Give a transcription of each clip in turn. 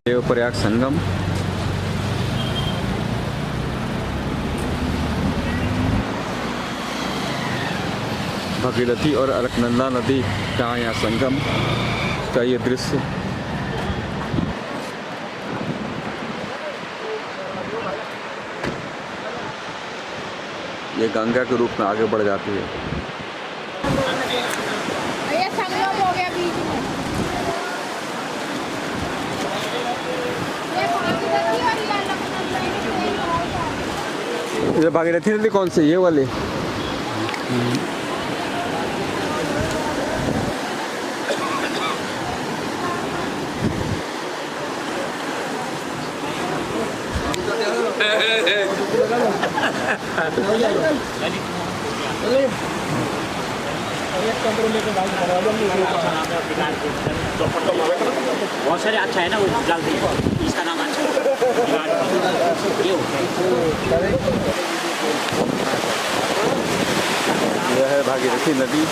देवप्रयाग संगम। भगीरथी और अलकनंदा नदी का यहाँ संगम का ये दृश्य। ये गंगा के रूप में आगे बढ़ जाती है। ये संगम हो गया बीच में। ये भागीरथी नदी कौन सी? ये वाली। बहुत सारे अच्छा है ना वो जल्दी इसका नाम अच्छा ये यह है भागीरथी नदी।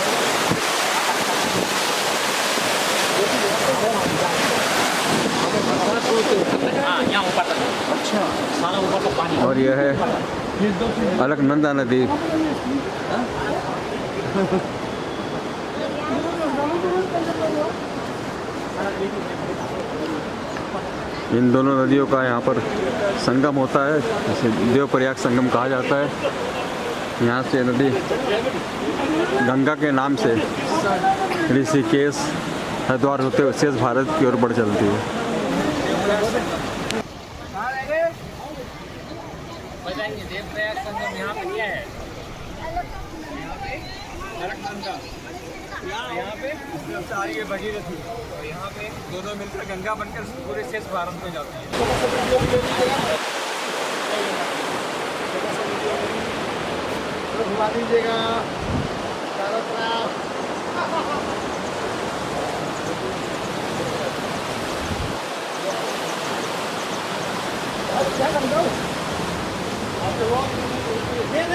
हाँ यहाँ ऊपर तक अच्छा सारा ऊपर तक पानी। और यह है अलकनंदा नदी। इन दोनों नदियों का यहाँ पर संगम होता है, इसे देवप्रयाग संगम कहा जाता है। यहाँ से नदी गंगा के नाम से ऋषिकेश हरिद्वार होते हुए शेष भारत की ओर बढ़ चलती है। देवप्रयाग संगम यहाँ पे क्या है? यहाँ पे सारी ये भगीरथी और यहाँ पे दोनों मिलकर गंगा बनकर पूरे शेष भारत में जाती है। घुमा दीजिएगा चारों तरफ।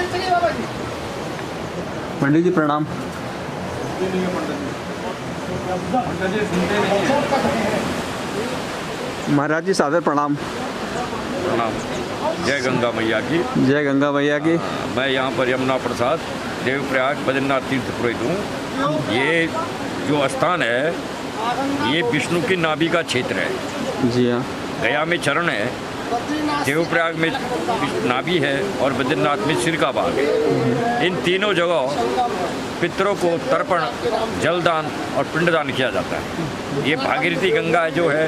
चलिए बाबा जी। पंडित जी प्रणाम। महाराज जी सादर प्रणाम। प्रणाम। जय गंगा मैया की। जय गंगा मैया की। मैं यहाँ पर यमुना प्रसाद देवप्रयाग बद्रीनाथ तीर्थ पुरोहित हूँ। ये जो स्थान है ये विष्णु की नाभि का क्षेत्र है। जी हाँ। गया में चरण है, देवप्रयाग में नाभि है और बद्रीनाथ में सिर का भाग है। इन तीनों जगह पितरों को तर्पण, जलदान और पिंडदान किया जाता है। ये भागीरथी गंगा है जो है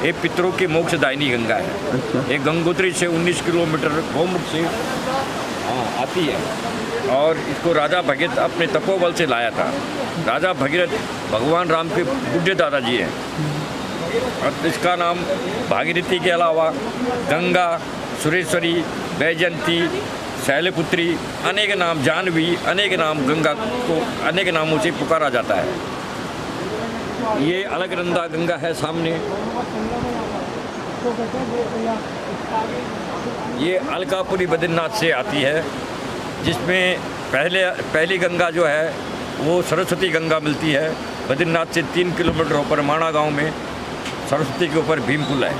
ये पितरों की मोक्षदायिनी गंगा है। ये गंगोत्री से 19 किलोमीटर गोमुख से आती है और इसको राजा भगीरथ अपने तपोबल से लाया था। राजा भगीरथ भगवान राम के बुढ़े दादाजी हैं और इसका नाम भागीरथी के अलावा गंगा, सुरेश्वरी, वैजयंती, शैलपुत्री, अनेक नाम, जानवी, अनेक नाम गंगा को अनेक नामों से पुकारा जाता है। ये अलकनंदा गंगा है सामने। ये अलकापुरी बद्रीनाथ से आती है, जिसमें पहली गंगा जो है वो सरस्वती गंगा मिलती है। बद्रीनाथ से 3 किलोमीटर ऊपर माणा गांव में सरस्वती के ऊपर भीमपुल है,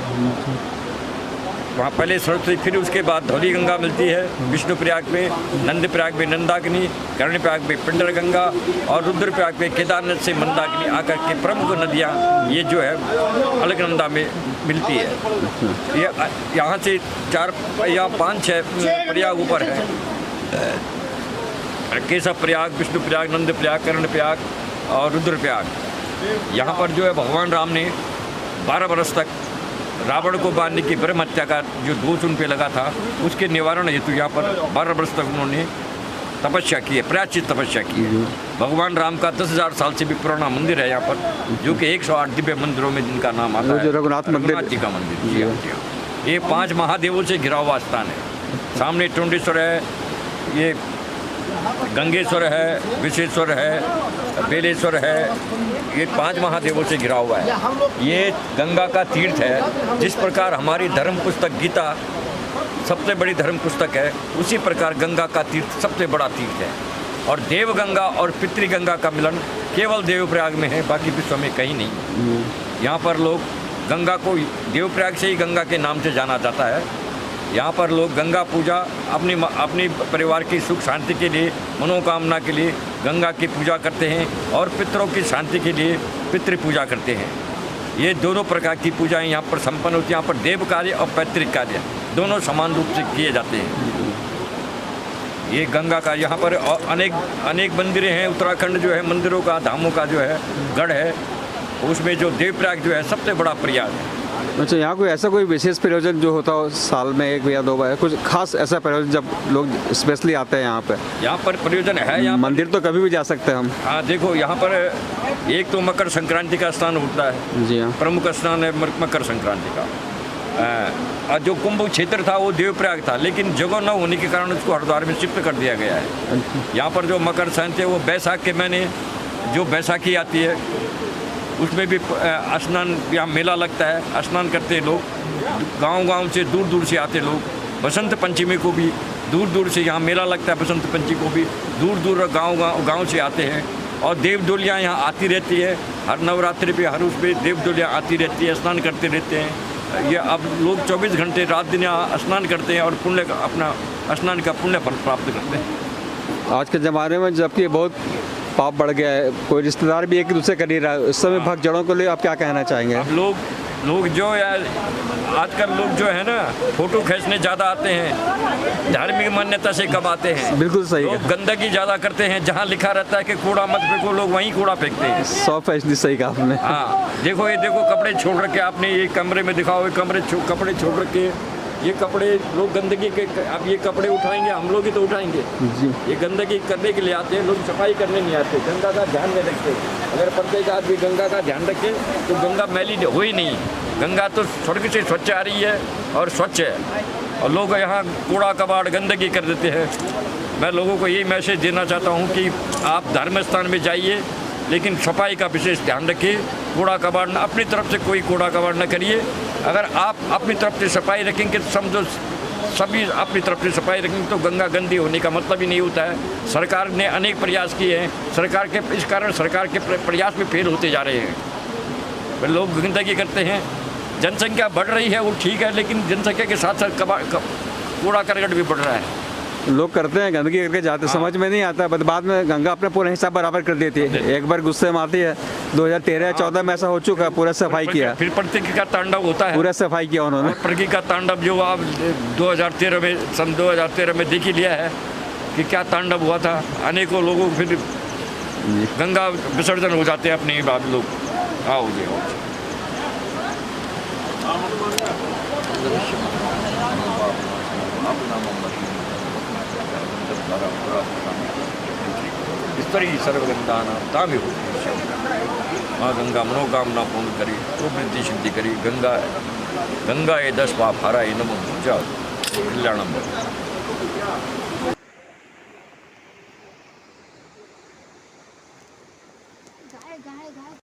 वहाँ पहले सरस्वती, फिर उसके बाद धौली गंगा मिलती है विष्णुप्रयाग में, नंदप्रयाग में नंदाग्नि, कर्णप्रयाग में पिंडर गंगा और रुद्रप्रयाग में केदारनाथ से मंदाग्नि आकर के प्रमुख नदियाँ ये जो है अलकनंदा में मिलती है। ये यहाँ से 4 या 5-6 प्रयाग ऊपर है। केशव प्रयाग, विष्णुप्रयाग, नंदप्रयाग, कर्णप्रयाग और रुद्रप्रयाग। यहाँ पर जो है भगवान राम ने 12 वर्ष तक रावण को मारने की ब्रह्म हत्या का जो दोष उन पे लगा था उसके निवारण हेतु यहाँ पर 12 वर्ष तक उन्होंने तपस्या की है, प्रायश्चित तपस्या की है। भगवान राम का 10,000 साल से भी पुराना मंदिर है यहाँ पर, जो कि 108 दिव्य मंदिरों में जिनका नाम आता है रघुनाथ जी का मंदिर। जी हाँ, जी हाँ। ये 5 महादेवों से घिरा हुआ स्थान है। सामने टुंडेश्वर है, ये गंगेश्वर है, विश्वेश्वर है, बेलेश्वर है। ये 5 महादेवों से घिरा हुआ है। ये गंगा का तीर्थ है। जिस प्रकार हमारी धर्म पुस्तक गीता सबसे बड़ी धर्म पुस्तक है, उसी प्रकार गंगा का तीर्थ सबसे बड़ा तीर्थ है। और देव गंगा और पितृगंगा का मिलन केवल देवप्रयाग में है, बाकी विश्व में कहीं नहीं। यहाँ पर लोग गंगा को देवप्रयाग से ही गंगा के नाम से जाना जाता है। यहाँ पर लोग गंगा पूजा अपनी परिवार की सुख शांति के लिए, मनोकामना के लिए गंगा की पूजा करते हैं और पितरों की शांति के लिए पितृ पूजा करते हैं। ये दोनों प्रकार की पूजाएं यहाँ पर संपन्न होती हैं। यहाँ पर देव कार्य और पैतृक कार्य दोनों समान रूप से किए जाते हैं। ये गंगा का यहाँ पर अनेक मंदिरें हैं। उत्तराखंड जो है मंदिरों का, धामों का जो है गढ़ है, उसमें जो देवप्रयाग जो है सबसे बड़ा प्रयाग है। अच्छा, यहाँ कोई ऐसा कोई विशेष प्रयोजन जो होता हो साल में 1 या 2 बार, कुछ खास ऐसा प्रयोजन जब लोग स्पेशली आते हैं यहाँ पे? यहाँ पर प्रयोजन है। यहाँ मंदिर तो कभी भी जा सकते हैं हम। हाँ, देखो यहाँ पर एक तो मकर संक्रांति का स्नान होता है। जी हाँ। प्रमुख स्नान है मकर संक्रांति का। और जो कुंभ क्षेत्र था वो देवप्रयाग था, लेकिन जगह न होने के कारण उसको हरिद्वार में शिफ्ट कर दिया गया है। यहाँ पर जो मकर संक्रांति है वो बैसाख के महीने जो बैसाखी आती है उसमें भी स्नान, यहाँ मेला लगता है, स्नान करते हैं लोग। गांव से दूर से आते लोग। बसंत पंचमी को भी दूर से यहाँ मेला लगता है। बसंत पंचमी को भी दूर गांव से आते हैं। और देव डोलियाँ यहाँ आती रहती है। हर नवरात्रि पे, हर उस पर देव डोलियाँ आती रहती है, स्नान करते रहते हैं। ये अब लोग 24 घंटे रात दिन यहाँ स्नान करते हैं और पुण्य का, अपना स्नान का पुण्य फल प्राप्त करते हैं। आज के ज़माने में जबकि बहुत पाप बढ़ गया है, कोई रिश्तेदार भी एक दूसरे कर नहीं रहा है, उस समय भक्त जड़ों के लिए आप क्या कहना चाहेंगे? अब लोग जो यार आजकल लोग जो है ना फोटो खींचने ज़्यादा आते हैं, धार्मिक मान्यता से कब आते हैं। बिल्कुल सही लोग है। गंदगी ज़्यादा करते हैं। जहाँ लिखा रहता है कि कूड़ा मत फेंको, लोग वहीं कूड़ा फेंकते हैं। 100% सही कहा आपने। हाँ, देखो ये देखो कपड़े छोड़ रखे आपने, ये कमरे में दिखाओ, ये कपड़े छोड़ रखे। ये कपड़े लोग गंदगी के, अब ये कपड़े उठाएंगे, हम लोग ही तो उठाएंगे जी। ये गंदगी करने के लिए आते हैं लोग, सफाई करने नहीं आते। गंगा का ध्यान नहीं रखते। अगर प्रत्येक आदमी गंगा का ध्यान रखे तो गंगा मैली हो ही नहीं। गंगा तो स्वर्ग से स्वच्छ आ रही है और स्वच्छ है, और लोग यहाँ कूड़ा कबाड़ गंदगी कर देते हैं। मैं लोगों को यही मैसेज देना चाहता हूँ कि आप धर्म स्थान में जाइए, लेकिन सफाई का विशेष ध्यान रखिए। कूड़ा कबाड़ न, अपनी तरफ से कोई कूड़ा कबाड़ न करिए। अगर आप अपनी तरफ से सफाई रखेंगे तो समझो सभी अपनी तरफ से सफाई रखेंगे तो गंगा गंदी होने का मतलब ही नहीं होता है। सरकार ने अनेक प्रयास किए हैं, इस कारण सरकार के प्रयास में फेल होते जा रहे हैं। लोग गंदगी करते हैं। जनसंख्या बढ़ रही है वो ठीक है, लेकिन जनसंख्या के साथ साथ कूड़ा करकट भी बढ़ रहा है। लोग करते हैं, गंदगी करके जाते, समझ में नहीं आता, बट बाद में गंगा अपना पूरा हिसाब बराबर कर देती है। एक बार गुस्से में आती है। 2013-14 में ऐसा हो चुका है, पूरा सफाई किया। फिर प्रकृति का तांडव होता है। पूरा सफाई किया उन्होंने। प्रकृति का तांडव जो आप 2013 में देख ही लिया है कि क्या तांडव हुआ था। अनेकों लोगों को फिर गंगा विसर्जन हो जाते हैं अपने ही बाद लोग। आओगे स्तरी सर्वगंधाना तामि हो। माँ गंगा मनोकामना पूर्ण करी तो वृद्धि सिद्धि करी। गंगा ये 10 पाप हरा ये नमो पूजा कल्याणम। गाय गाय गाय